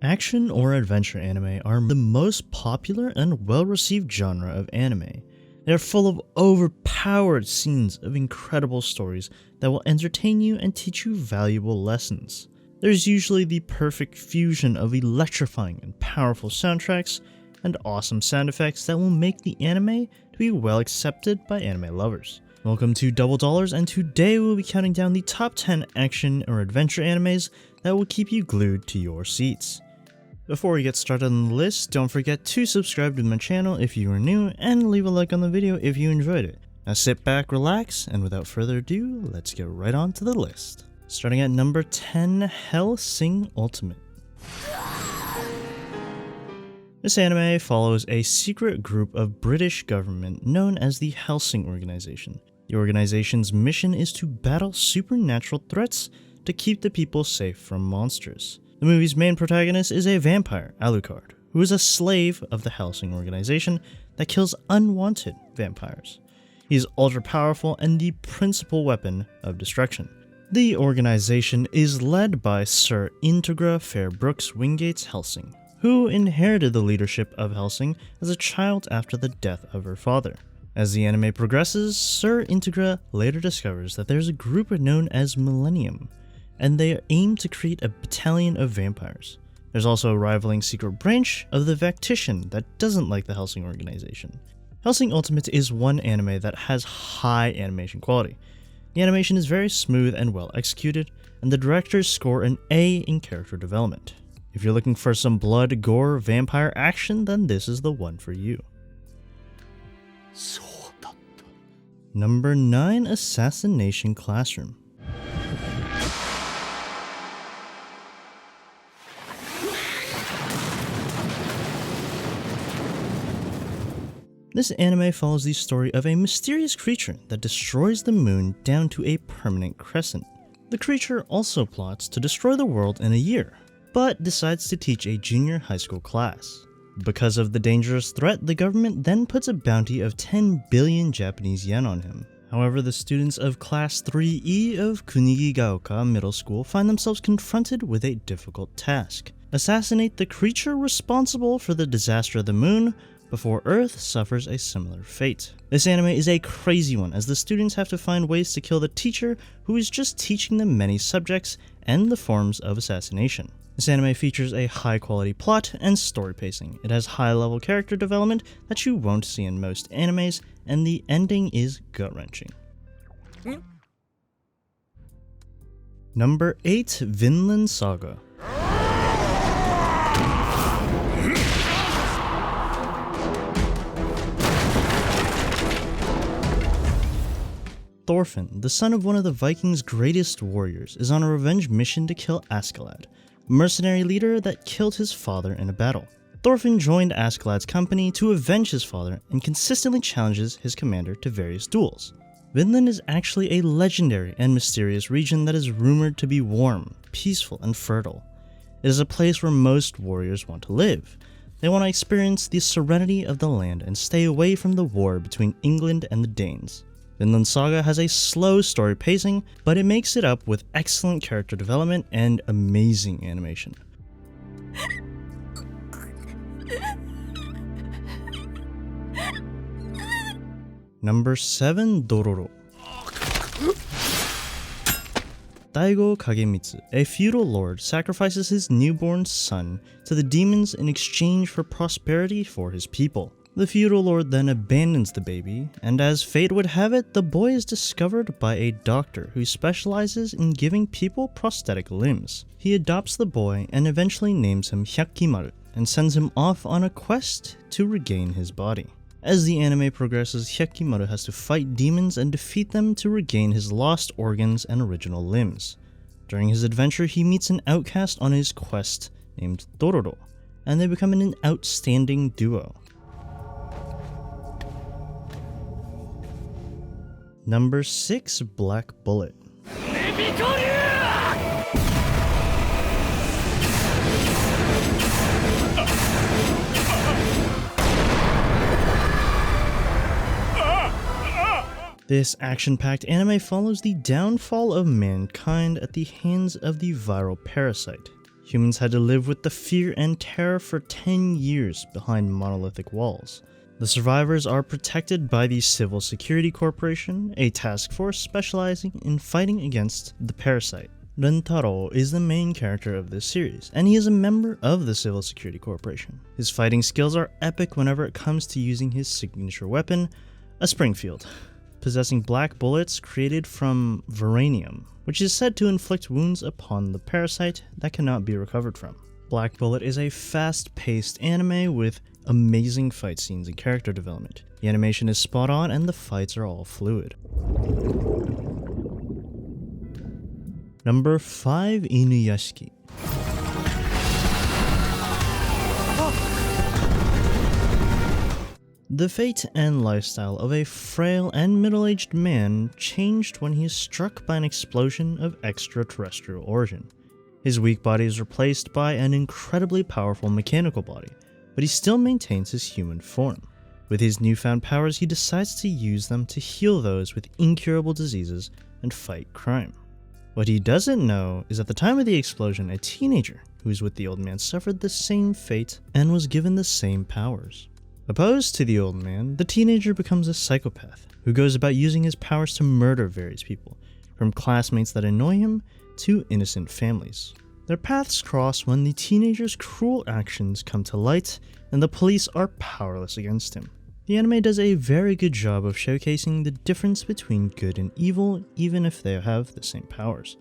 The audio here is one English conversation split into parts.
Action or adventure anime are the most popular and well-received genre of anime. They are full of overpowered scenes of incredible stories that will entertain you and teach you valuable lessons. There's usually the perfect fusion of electrifying and powerful soundtracks and awesome sound effects that will make the anime to be well accepted by anime lovers. Welcome to DoubleDollars, and today we'll be counting down the top 10 action or adventure animes that will keep you glued to your seats. Before we get started on the list, don't forget to subscribe to my channel if you are new and leave a like on the video if you enjoyed it. Now sit back, relax, and without further ado, let's get right on to the list. Starting at number 10, Hellsing Ultimate. This anime follows a secret group of British government known as the Hellsing organization. The organization's mission is to battle supernatural threats to keep the people safe from monsters. The movie's main protagonist is a vampire, Alucard, who is a slave of the Hellsing organization that kills unwanted vampires. He is ultra powerful and the principal weapon of destruction. The organization is led by Sir Integra Fairbrooks Wingates Hellsing, who inherited the leadership of Hellsing as a child after the death of her father. As the anime progresses, Sir Integra later discovers that there's a group known as Millennium, and they aim to create a battalion of vampires. There's also a rivaling secret branch of the Vactician that doesn't like the Hellsing organization. Hellsing Ultimate is one anime that has high animation quality. The animation is very smooth and well executed, and the directors score an A in character development. If you're looking for some blood, gore, vampire action, then this is the one for you. Number 9, Assassination Classroom. This anime follows the story of a mysterious creature that destroys the moon down to a permanent crescent. The creature also plots to destroy the world in a year, but decides to teach a junior high school class. Because of the dangerous threat, the government then puts a bounty of 10 billion Japanese yen on him. However, the students of Class 3E of Kunigigaoka Middle School find themselves confronted with a difficult task: assassinate the creature responsible for the disaster of the moon before Earth suffers a similar fate. This anime is a crazy one, as the students have to find ways to kill the teacher who is just teaching them many subjects and the forms of assassination. This anime features a high quality plot and story pacing. It has high level character development that you won't see in most animes, and the ending is gut-wrenching. Number 8, Vinland Saga. Thorfinn, the son of one of the Vikings' greatest warriors, is on a revenge mission to kill Askeladd, a mercenary leader that killed his father in a battle. Thorfinn joined Askeladd's company to avenge his father and consistently challenges his commander to various duels. Vinland is actually a legendary and mysterious region that is rumored to be warm, peaceful, and fertile. It is a place where most warriors want to live. They want to experience the serenity of the land and stay away from the war between England and the Danes. Vinland Saga has a slow story pacing, but it makes it up with excellent character development and amazing animation. Number 7, Dororo. Daigo Kagemitsu, a feudal lord, sacrifices his newborn son to the demons in exchange for prosperity for his people. The feudal lord then abandons the baby, and as fate would have it, the boy is discovered by a doctor who specializes in giving people prosthetic limbs. He adopts the boy and eventually names him Hyakkimaru, and sends him off on a quest to regain his body. As the anime progresses, Hyakkimaru has to fight demons and defeat them to regain his lost organs and original limbs. During his adventure, he meets an outcast on his quest named Dororo, and they become an outstanding duo. Number 6, Black Bullet. This action-packed anime follows the downfall of mankind at the hands of the viral parasite, Humans had to live with the fear and terror for 10 years behind monolithic walls. The survivors are protected by the Civil Security Corporation, a task force specializing in fighting against the parasite. Rentaro is the main character of this series, and he is a member of the Civil Security Corporation. His fighting skills are epic whenever it comes to using his signature weapon, a Springfield, possessing black bullets created from Veranium, which is said to inflict wounds upon the parasite that cannot be recovered from. Black Bullet is a fast-paced anime with amazing fight scenes and character development. The animation is spot on and the fights are all fluid. Number 5. Inuyahiki. The fate and lifestyle of a frail and middle-aged man changed when he is struck by an explosion of extraterrestrial origin. His weak body is replaced by an incredibly powerful mechanical body, but he still maintains his human form. With his newfound powers, he decides to use them to heal those with incurable diseases and fight crime. What he doesn't know is at the time of the explosion, a teenager who was with the old man suffered the same fate and was given the same powers. Opposed to the old man, the teenager becomes a psychopath who goes about using his powers to murder various people, from classmates that annoy him to innocent families. Their paths cross when the teenager's cruel actions come to light and the police are powerless against him. The anime does a very good job of showcasing the difference between good and evil, even if they have the same powers.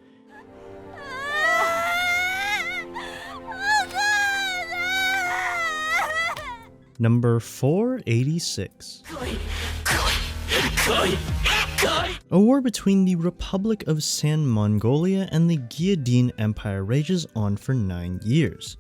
Number 4. 86. A war between the Republic of San Mongolia and the Gyadin Empire rages on for 9 years.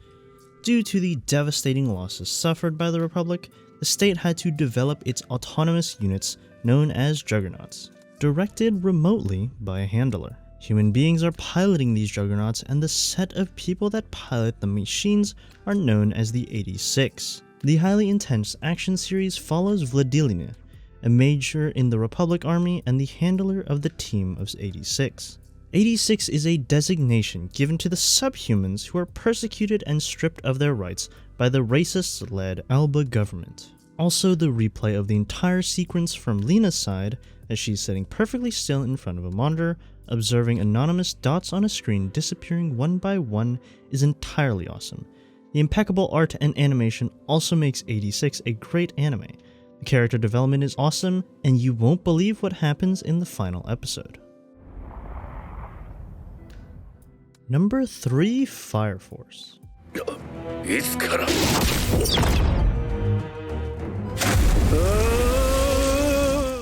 Due to the devastating losses suffered by the Republic, the state had to develop its autonomous units known as Juggernauts, directed remotely by a handler. Human beings are piloting these Juggernauts, and the set of people that pilot the machines are known as the 86. The highly intense action series follows Vladilina, a major in the Republic Army and the handler of the team of 86. 86 is a designation given to the subhumans who are persecuted and stripped of their rights by the racist-led Alba government. Also, the replay of the entire sequence from Lena's side, as she's sitting perfectly still in front of a monitor, observing anonymous dots on a screen disappearing one by one, is entirely awesome. The impeccable art and animation also makes 86 a great anime. The character development is awesome, and you won't believe what happens in the final episode. Number 3. Fire Force.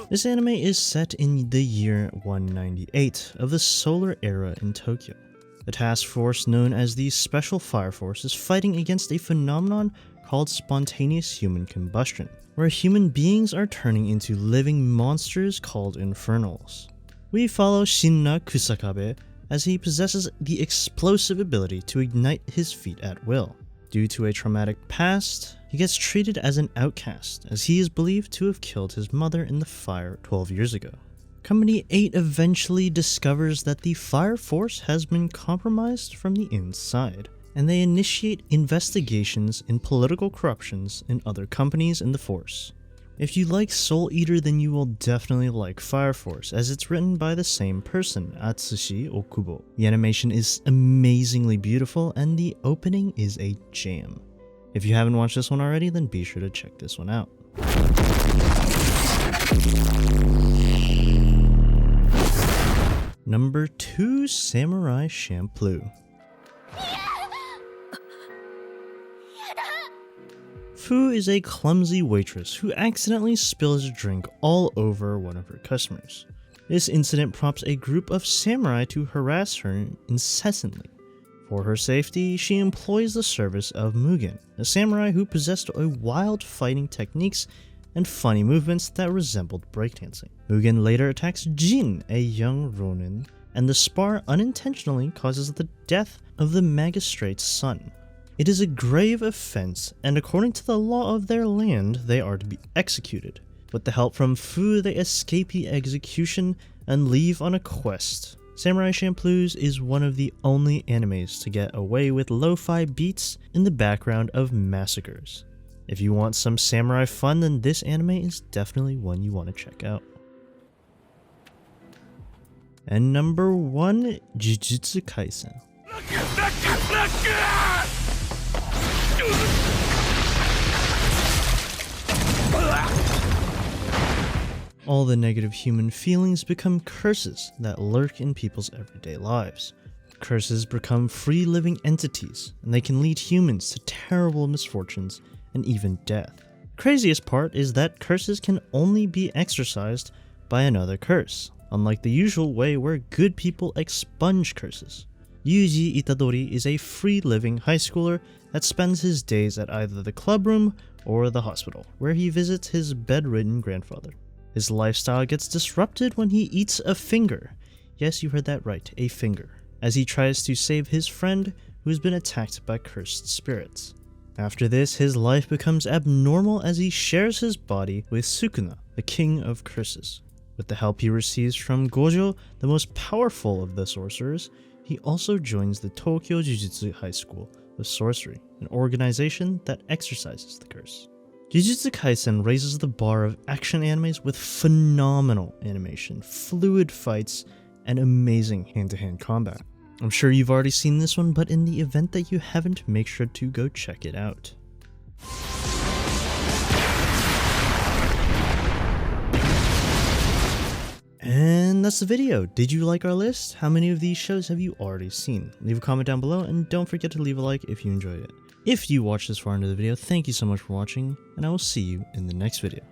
This anime is set in the year 198 of the Solar Era in Tokyo. The task force known as the Special Fire Force is fighting against a phenomenon called spontaneous human combustion, where human beings are turning into living monsters called infernals. We follow Shinna Kusakabe as he possesses the explosive ability to ignite his feet at will. Due to a traumatic past, he gets treated as an outcast, as he is believed to have killed his mother in the fire 12 years ago. Company 8 eventually discovers that the Fire Force has been compromised from the inside, and they initiate investigations in political corruptions in other companies in the Force. If you like Soul Eater, then you will definitely like Fire Force, as it's written by the same person, Atsushi Okubo. The animation is amazingly beautiful, and the opening is a jam. If you haven't watched this one already, then be sure to check this one out. Number 2. Samurai Champloo. Fu is a clumsy waitress who accidentally spills a drink all over one of her customers. This incident prompts a group of samurai to harass her incessantly. For her safety, she employs the service of Mugen, a samurai who possessed wild fighting techniques and funny movements that resembled breakdancing. Mugen later attacks Jin, a young ronin, and the spar unintentionally causes the death of the magistrate's son. It is a grave offense, and according to the law of their land, they are to be executed. With the help from Fu, they escape the execution and leave on a quest Samurai Champloo is one of the only animes to get away with lo-fi beats in the background of massacres. If you want some samurai fun, then this anime is definitely one you want to check out. And number 1, Jujitsu Kaisen. All the negative human feelings become curses that lurk in people's everyday lives. Curses become free living entities, and they can lead humans to terrible misfortunes and even death. Craziest part is that curses can only be exorcised by another curse, unlike the usual way where good people expunge curses. Yuji Itadori is a free-living high schooler that spends his days at either the clubroom or the hospital, where he visits his bedridden grandfather. His lifestyle gets disrupted when he eats a finger. Yes, you heard that right, a finger, as he tries to save his friend who has been attacked by cursed spirits. After this, his life becomes abnormal as he shares his body with Sukuna, the king of curses. With the help he receives from Gojo, the most powerful of the sorcerers, he also joins the Tokyo Jujitsu High School of Sorcery, an organization that exorcises the curse. Jujutsu Kaisen raises the bar of action animes with phenomenal animation, fluid fights, and amazing hand-to-hand combat. I'm sure you've already seen this one, but in the event that you haven't, make sure to go check it out. And that's the video. Did you like our list? How many of these shows have you already seen? Leave a comment down below and don't forget to leave a like if you enjoyed it. If you watched this far into the video, thank you so much for watching, and I will see you in the next video.